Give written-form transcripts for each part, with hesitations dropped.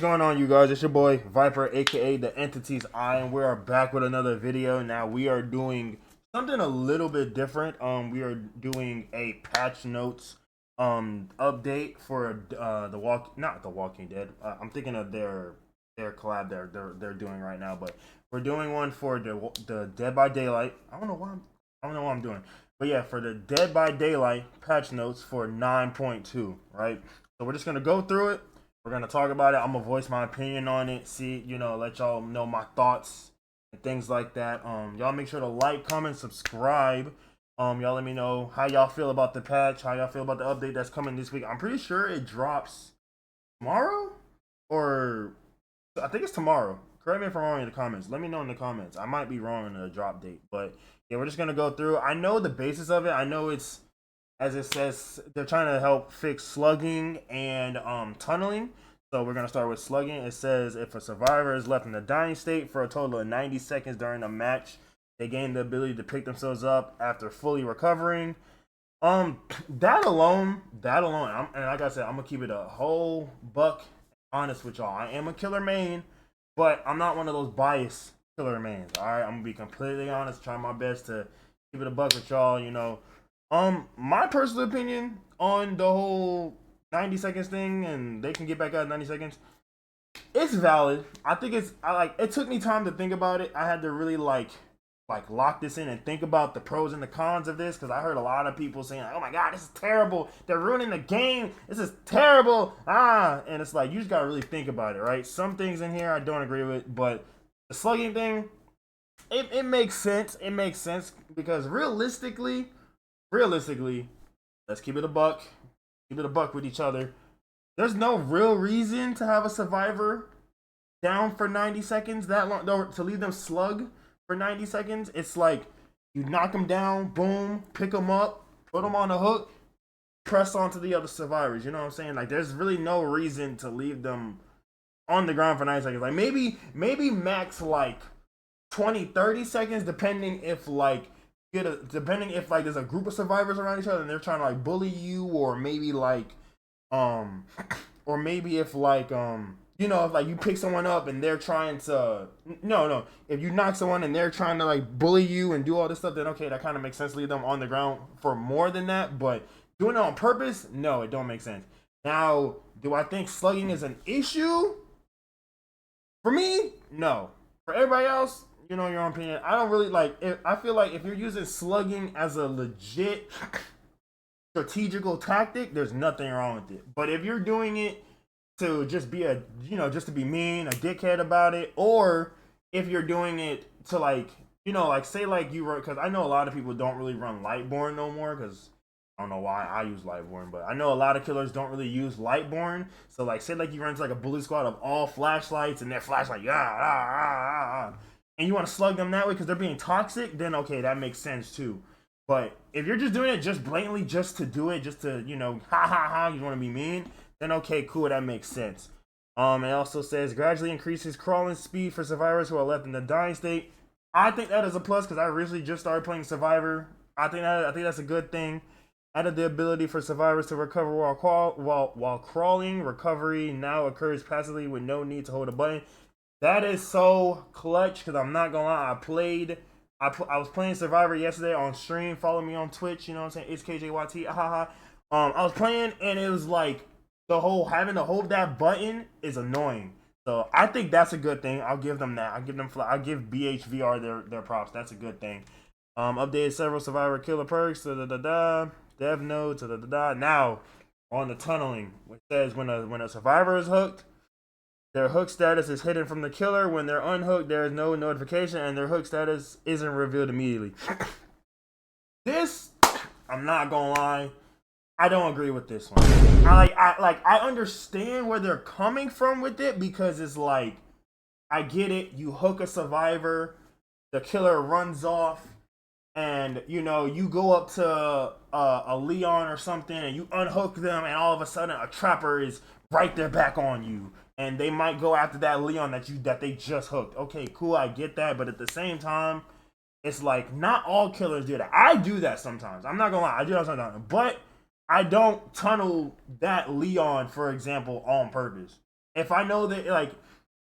going on, you guys? It's your boy Viper, aka the Entity's Eye, and we are back with another video. Now we are doing something a little bit different. We are doing a patch notes update for not the Walking Dead. I'm thinking of their collab they're doing right now, but we're doing one for the Dead by Daylight. I don't know what I'm doing, but yeah, for the Dead by Daylight patch notes for 9.2, right? So we're just gonna go through it. We're gonna talk about it. I'm gonna voice my opinion on it. See, let y'all know my thoughts and things like that. Y'all make sure to like, comment, subscribe. Y'all let me know how y'all feel about the patch, how y'all feel about the update that's coming this week. I'm pretty sure it drops tomorrow, or I think it's tomorrow. Correct me if I'm wrong in the comments. Let me know in the comments. I might be wrong on the drop date, but yeah, we're just gonna go through. I know the basis of it. I know it's, as it says, they're trying to help fix slugging and tunneling. So we're going to start with slugging. It says if a survivor is left in a dying state for a total of 90 seconds during a match, they gain the ability to pick themselves up after fully recovering. That alone, and like I said, I'm going to keep it a whole buck honest with y'all. I am a killer main, but I'm not one of those biased killer mains. All right, I'm going to be completely honest, try my best to keep it a buck with y'all, my personal opinion on the whole 90 seconds thing, and they can get back out in 90 seconds, it's valid. I think it took me time to think about it. I had to really like lock this in and think about the pros and the cons of this, because I heard a lot of people saying, oh my god, this is terrible, they're ruining the game, this is terrible, and it's like, you just gotta really think about it, right? Some things in here I don't agree with, but the slugging thing, it makes sense. It makes sense because realistically, let's keep it a buck. Keep it a buck with each other. There's no real reason to have a survivor down for 90 seconds that long, to leave them slug for 90 seconds. It's like you knock them down, boom, pick them up, put them on a hook, press onto the other survivors. You know what I'm saying? Like, there's really no reason to leave them on the ground for 90 seconds. Like, maybe max like 20-30 seconds, depending if there's a group of survivors around each other and they're trying to like bully you, or maybe if you pick someone up and they're trying to if you knock someone and they're trying to like bully you and do all this stuff, then okay, that kind of makes sense to leave them on the ground for more than that. But doing it on purpose, no, it don't make sense. Now, do I think slugging is an issue? For me, no. For everybody else, your own opinion. I don't really I feel like if you're using slugging as a legit strategical tactic, there's nothing wrong with it. But if you're doing it to just be just to be mean, a dickhead about it, or if you're doing it to say you run, because I know a lot of people don't really run Lightborn no more, because I don't know why I use Lightborn, but I know a lot of killers don't really use Lightborn. So say you run to a bully squad of all flashlights and their flashlight, and you want to slug them that way because they're being toxic, then okay, that makes sense too. But if you're just doing it just blatantly just to do it, just to, you want to be mean, then okay, cool, that makes sense. It also says gradually increases crawling speed for survivors who are left in the dying state. I think that is a plus because I recently just started playing Survivor. I think that's a good thing. Added the ability for survivors to recover while crawling. Recovery now occurs passively with no need to hold a button. That is so clutch, because I'm not gonna lie, I was playing Survivor yesterday on stream. Follow me on Twitch, you know what I'm saying? It's KJYT. I was playing and it was like having to hold that button is annoying. So I think that's a good thing. I'll give them that. I'll give BHVR their props. That's a good thing. Updated several Survivor killer perks. Dev nodes. Now on the tunneling, which says when a survivor is hooked, their hook status is hidden from the killer. When they're unhooked, there is no notification, and their hook status isn't revealed immediately. This, I'm not gonna lie, I don't agree with this one. I understand where they're coming from with it, because it's like, I get it. You hook a survivor, the killer runs off, and you go up to a Leon or something, and you unhook them, and all of a sudden a trapper is right there back on you. And they might go after that Leon that they just hooked. Okay, cool, I get that. But at the same time, it's like, not all killers do that. I do that sometimes. I'm not gonna lie, I do that sometimes. But I don't tunnel that Leon, for example, on purpose. if I know that like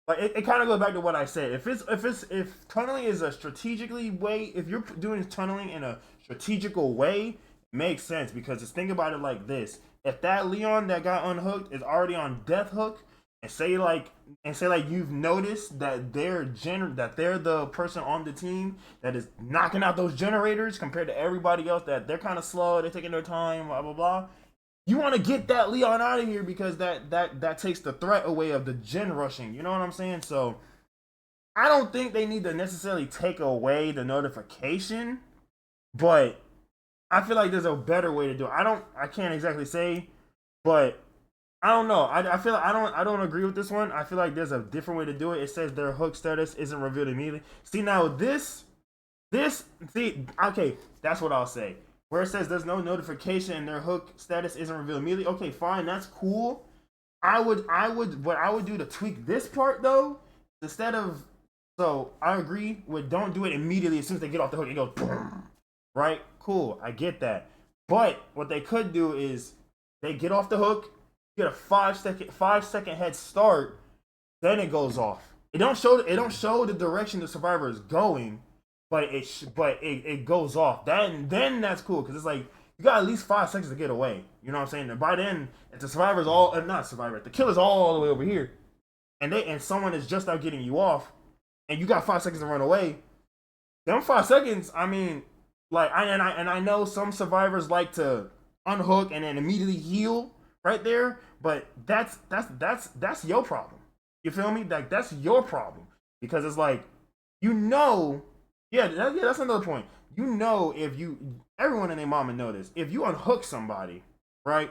it kind of goes back to what I said. If tunneling is a strategically way, if you're doing tunneling in a strategical way, it makes sense because just think about it like this: if that Leon that got unhooked is already on death hook, and say like you've noticed that they're the person on the team that is knocking out those generators compared to everybody else, that they're kind of slow, they're taking their time, blah blah blah. You want to get that Leon out of here because that takes the threat away of the gen rushing. You know what I'm saying? So I don't think they need to necessarily take away the notification, but I feel like there's a better way to do it. I can't exactly say, but I don't know. I feel like I don't agree with this one. I feel like there's a different way to do it. It says their hook status isn't revealed immediately. See now this see okay, that's what I'll say. Where it says there's no notification and their hook status isn't revealed immediately. Okay, fine, that's cool. What I would do to tweak this part though, instead of so I agree with don't do it immediately as soon as they get off the hook. It goes boom, right? Cool, I get that. But what they could do is they get off the hook, get a 5 second head start, then it goes off. It don't show the direction the survivor is going, but it goes off. Then that's cool because it's like you got at least 5 seconds to get away. You know what I'm saying? And by then, if the survivor's all not survivor, if the killer's all the way over here, and someone is just now getting you off, and you got 5 seconds to run away, them 5 seconds. I mean, like I know some survivors like to unhook and then immediately heal right there, but that's your problem. You feel me? Like that's your problem because it's like you know, yeah, that's another point. You know, if you everyone and their mama know this, if you unhook somebody, right,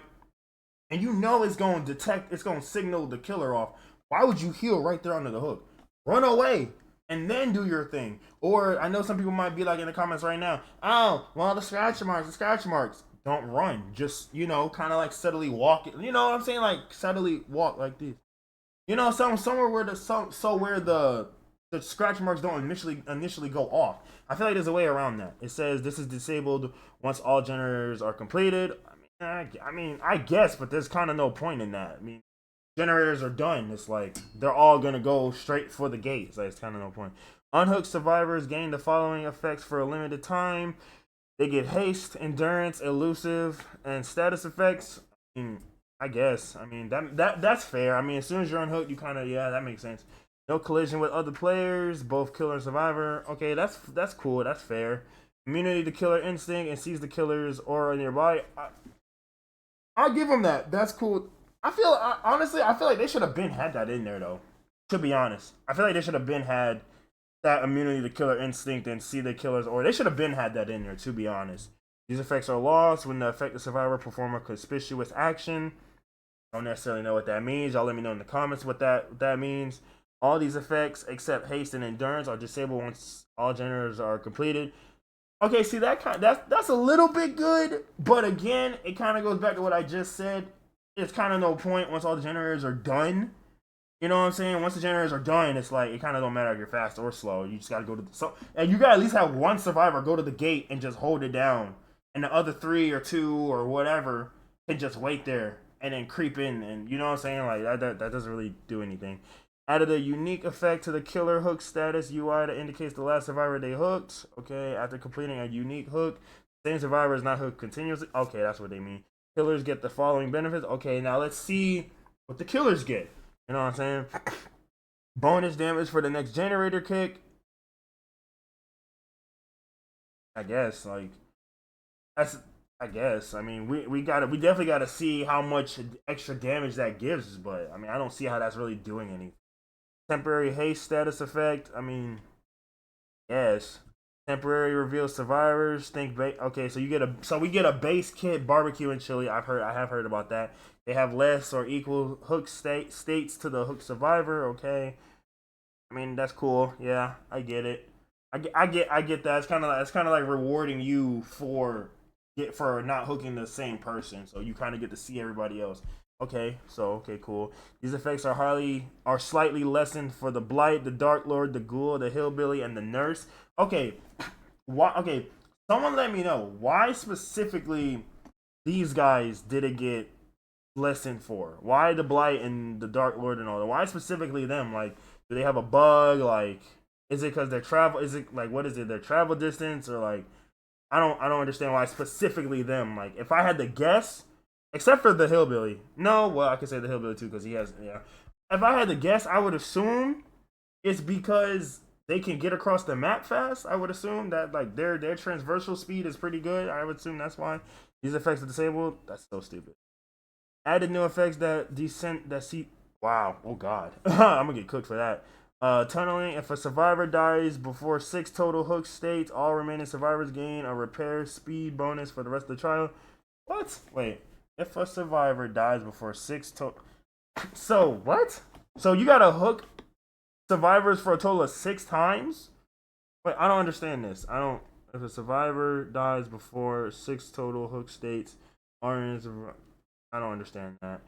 and you know it's going to signal the killer off. Why would you heal right there under the hook? Run away and then do your thing. Or I know some people might be like in the comments right now, oh, well, the scratch marks. Don't run. Just, kind of like steadily walk it. You know what I'm saying? Like steadily walk like this. Somewhere where the scratch marks don't initially go off. I feel like there's a way around that. It says this is disabled once all generators are completed. I guess, but there's kind of no point in that. I mean, generators are done. It's like they're all gonna go straight for the gate. So it's kind of no point. Unhooked survivors gain the following effects for a limited time. They get haste, endurance, elusive, and status effects. I guess. I mean that's fair. I mean, as soon as you're unhooked, you kind of that makes sense. No collision with other players, both killer and survivor. Okay, that's cool. That's fair. Immunity to killer instinct and sees the killer's aura nearby. I'll give them that. That's cool. Honestly, I feel like they should have been had that in there though. To be honest, I feel like they should have been had that immunity to killer instinct and see the killers, or they should have been had that in there. To be honest, these effects are lost when the affected survivor perform a conspicuous action. Don't necessarily know what that means. Y'all let me know in the comments what that means. All these effects except haste and endurance are disabled once all generators are completed. Okay, see that's a little bit good, but again, it kind of goes back to what I just said. It's kind of no point once all the generators are done. You know what I'm saying? Once the generators are done, it's like it kind of don't matter if you're fast or slow. You just gotta go to and you gotta at least have one survivor go to the gate and just hold it down, and the other three or two or whatever can just wait there and then creep in, and you know what I'm saying? Like that doesn't really do anything. Added a unique effect to the killer hook status UI that indicates the last survivor they hooked. Okay, after completing a unique hook, same survivor is not hooked continuously. Okay, that's what they mean. Killers get the following benefits. Okay, now let's see what the killers get. You know what I'm saying? Bonus damage for the next generator kick. I guess that's. I guess. I mean, we definitely gotta see how much extra damage that gives. But I mean, I don't see how that's really doing anything. Temporary haste status effect. I mean, yes. Temporary reveal survivors. Okay, so we get a base kit barbecue and chili. I have heard about that. They have less or equal hook states to the hook survivor. Okay, I mean that's cool. Yeah, I get it. I get that. It's kind of like rewarding you for not hooking the same person, so you kind of get to see everybody else. Okay, cool. These effects are slightly lessened for the Blight, the Dark Lord, the Ghoul, the Hillbilly, and the Nurse. Okay, why? Okay, someone let me know why specifically these guys didn't get lesson for? Why the Blight and the Dark Lord and all that? Why specifically them? Like, do they have a bug? Like, is it because their travel? Is it like what is it? Their travel distance or like? I don't understand why specifically them. Like, if I had to guess, except for the hillbilly. No, well, I could say the hillbilly too because he has yeah. If I had to guess, I would assume it's because they can get across the map fast. I would assume that like their transversal speed is pretty good. I would assume that's why these effects are disabled. That's so stupid. Added new effects that descent that see. Wow. Oh God. I'm gonna get cooked for that. Tunneling. If a survivor dies before 6 total hook states, all remaining survivors gain a repair speed bonus for the rest of the trial. What? Wait. If a survivor dies before 6 total. So what? So you gotta hook survivors for a total of 6 times? Wait, I don't understand this. I don't. If a survivor dies before 6 total hook states, orange. I don't understand that.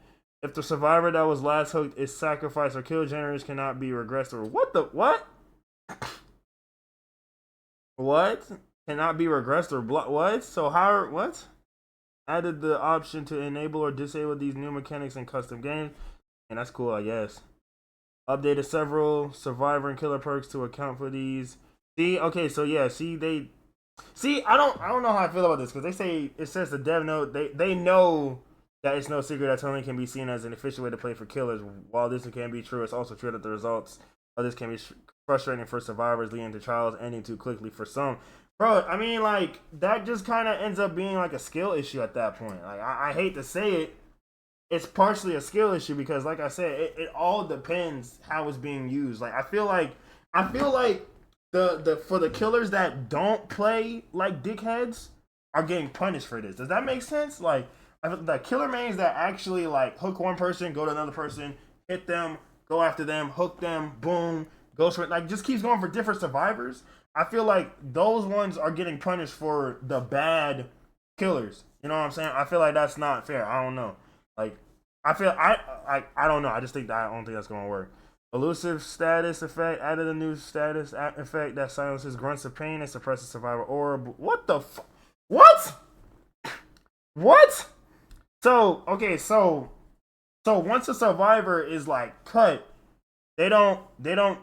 If the survivor that was last hooked is sacrificed or killed, generators cannot be regressed or what the what? What? Cannot be regressed or what? So how what? Added the option to enable or disable these new mechanics in custom games, and that's cool, I guess. Updated several survivor and killer perks to account for these. See, okay, so yeah, I don't know how I feel about this because they say it says the dev note they know that it's no secret that tunneling can be seen as an efficient way to play for killers. While this can be true, it's also true that the results of this can be frustrating for survivors, leading to trials ending too quickly for some. Bro, I mean, like, that just kind of ends up being like a skill issue at that point. Like, I hate to say it, it's partially a skill issue because, like I said, it all depends how it's being used. Like, I feel like the for the killers that don't play like dickheads are getting punished for this. Does that make sense? Like, the killer mains that actually like hook one person, go to another person, hit them, go after them, hook them, boom, goes for it. Like, just keeps going for different survivors. I feel like those ones are getting punished for the bad killers. You know what I'm saying? I feel like that's not fair. I don't know. Like, I don't know. I just think that I don't think that's gonna work. Elusive status effect added a new status effect that silences grunts of pain and suppresses survivor aura. What the what? What? So okay, so once a survivor is like cut, they don't do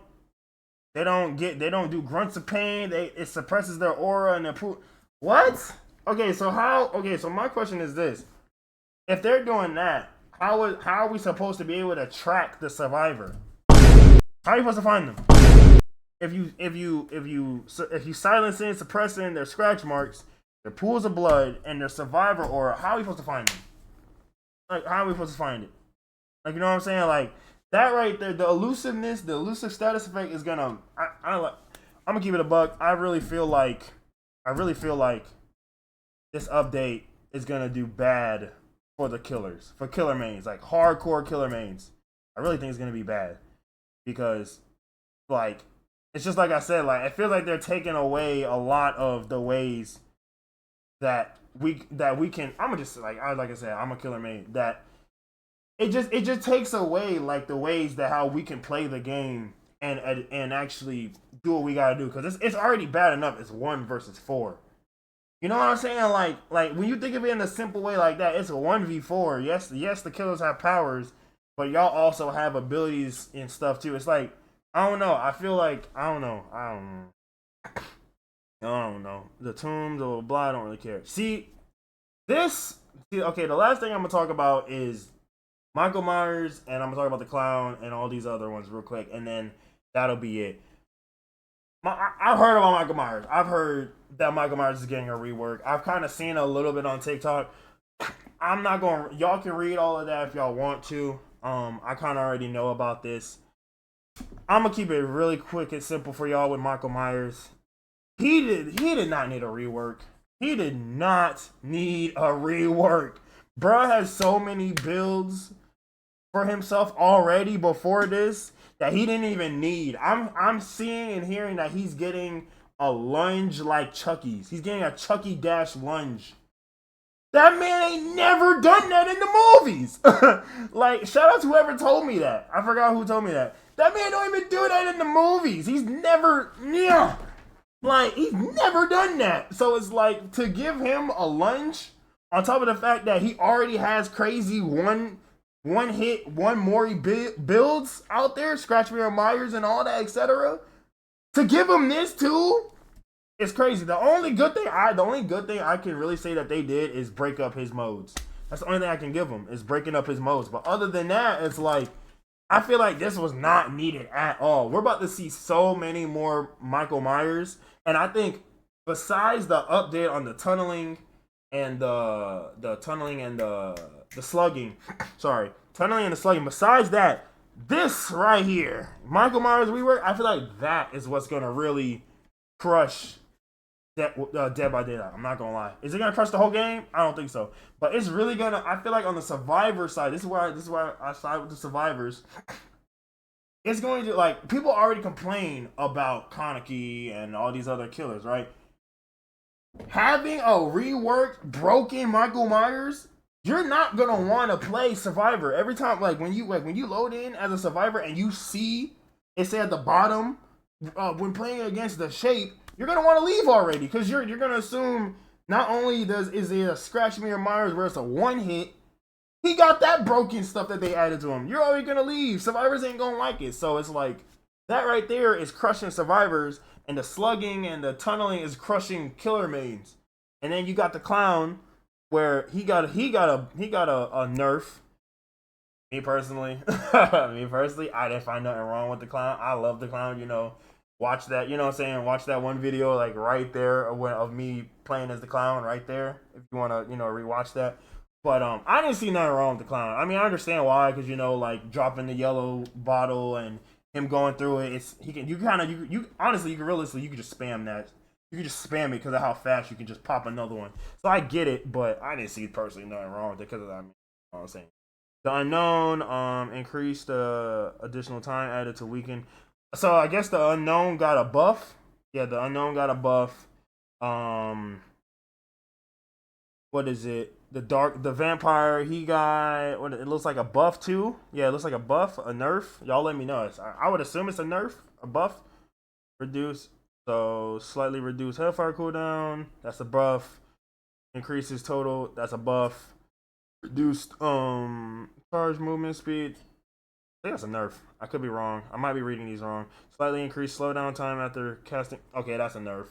grunts of pain. It suppresses their aura and their what? Okay, so my question is this: if they're doing that, how are we supposed to be able to track the survivor? How are you supposed to find them? If you silencing, suppressing their scratch marks, their pools of blood, and their survivor aura, how are we supposed to find them? Like, how are we supposed to find it? Like, you know what I'm saying? Like, that right there, the elusiveness, the elusive status effect is gonna. I'm gonna keep it a buck. I really feel like this update is gonna do bad for the killers, for killer mains, like hardcore killer mains. I really think it's gonna be bad because, like, it's just like I said, like, I feel like they're taking away a lot of the ways that we can. I'm gonna just like I said, I'm a killer main that. It just takes away like the ways that how we can play the game and actually do what we gotta do because it's already bad enough. It's 1 versus 4. You know what I'm saying? Like when you think of it in a simple way like that, it's a 1v4. Yes, the killers have powers, but y'all also have abilities and stuff too. It's like I don't know. I feel like I don't know. The tombs or blah. I don't really care. Okay. The last thing I'm gonna talk about is Michael Myers, and I'm gonna talk about the clown and all these other ones real quick, and then that'll be it. I've heard about Michael Myers. I've heard that Michael Myers is getting a rework. I've kind of seen a little bit on TikTok. I'm not going. Y'all can read all of that if y'all want to. I kind of already know about this. I'm gonna keep it really quick and simple for y'all with Michael Myers. He did not need a rework. He did not need a rework. Bruh has so many builds for himself already before this that he didn't even need. I'm seeing and hearing that he's getting a lunge like Chucky's. He's getting a Chucky dash lunge. That man ain't never done that in the movies. Like, shout out to whoever told me that. I forgot who told me that. That man don't even do that in the movies. He's never, like, he's never done that. So it's like, to give him a lunge On top of the fact that he already has crazy one hit, one Mori builds out there, Scratch Mirror Myers and all that, etc. To give him this too, it's crazy. The only good thing I can really say that they did is break up his modes. That's the only thing I can give him is breaking up his modes. But other than that, it's like I feel like this was not needed at all. We're about to see so many more Michael Myers, and I think besides the update on the tunneling and the tunneling and the slugging, sorry, tunneling and the slugging. Besides that, this right here, Michael Myers rework, I feel like that is what's gonna really crush Dead by Daylight. I'm not gonna lie. Is it gonna crush the whole game? I don't think so. But it's really gonna. I feel like on the survivor side, this is why I side with the survivors. It's going to, like, people already complain about Kaneki and all these other killers, right? Having a reworked, broken Michael Myers, you're not gonna want to play Survivor every time. Like when you load in as a Survivor and you see it say at the bottom when playing against the Shape, you're gonna want to leave already because you're gonna assume not only is it a Scratch Mirror Myers where it's a one hit, he got that broken stuff that they added to him. You're already gonna leave. Survivors ain't gonna like it. So it's like that right there is crushing Survivors. And the slugging and the tunneling is crushing killer mains. And then you got the clown where he got a nerf. Me personally, I didn't find nothing wrong with the clown. I love the clown, you know. Watch that, you know what I'm saying? Watch that one video like right there of me playing as the clown right there. If you wanna, you know, rewatch that. But I didn't see nothing wrong with the clown. I mean, I understand why, because you know, like dropping the yellow bottle and him going through it, honestly, you can just spam that. You can just spam it because of how fast you can just pop another one. So I get it, but I didn't see personally nothing wrong with it because of that. I mean, you know what I'm saying. The unknown increased additional time added to weaken. So I guess the unknown got a buff. Yeah, the unknown got a buff. What is it? The vampire, he got, what, it looks like a buff too. Yeah, it looks like a buff, a nerf. Y'all let me know. I would assume it's a nerf, a buff. Reduce, so slightly reduced hellfire cooldown. That's a buff. Increases total. That's a buff. Reduced charge movement speed. I think that's a nerf. I could be wrong. I might be reading these wrong. Slightly increased slowdown time after casting. Okay, that's a nerf.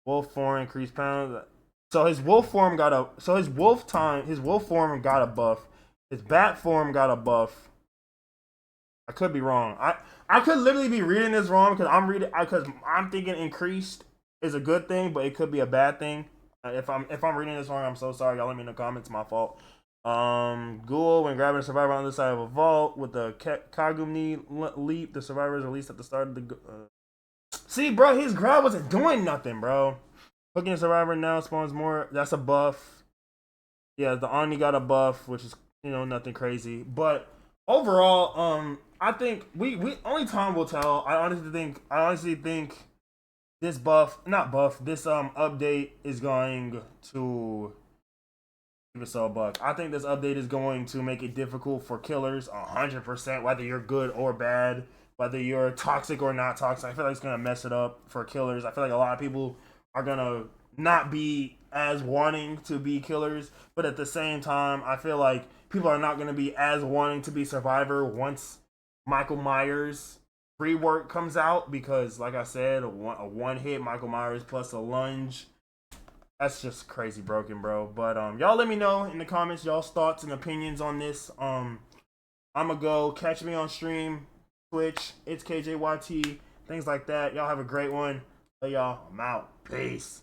Wolf form increased pounds. So his wolf form got a. So his wolf form got a buff. His bat form got a buff. I could be wrong. I could literally be reading this wrong because I'm thinking increased is a good thing, but it could be a bad thing. If I'm reading this wrong, I'm so sorry. Y'all let me in the comments. My fault. Ghoul, when grabbing a survivor on the side of a vault with the Kagumi leap, the survivor is released at the start of the. See, bro, his grab wasn't doing nothing, bro. Hooking a survivor now spawns more. That's a buff. Yeah, the Oni got a buff, which is, you know, nothing crazy. But overall, I think we only time will tell. I honestly think this update is going to give us a buck. I think this update is going to make it difficult for killers 100%, whether you're good or bad, whether you're toxic or not toxic. I feel like it's gonna mess it up for killers. I feel like a lot of people are gonna not be as wanting to be killers, but at the same time, I feel like people are not gonna be as wanting to be survivor once Michael Myers rework comes out, because like I said, a one hit Michael Myers plus a lunge, that's just crazy broken, bro. But y'all let me know in the comments y'all's thoughts and opinions on this. I'ma go catch me on stream, Twitch, it's KJYT, things like that. Y'all have a great one. Hey y'all, I'm out. Peace.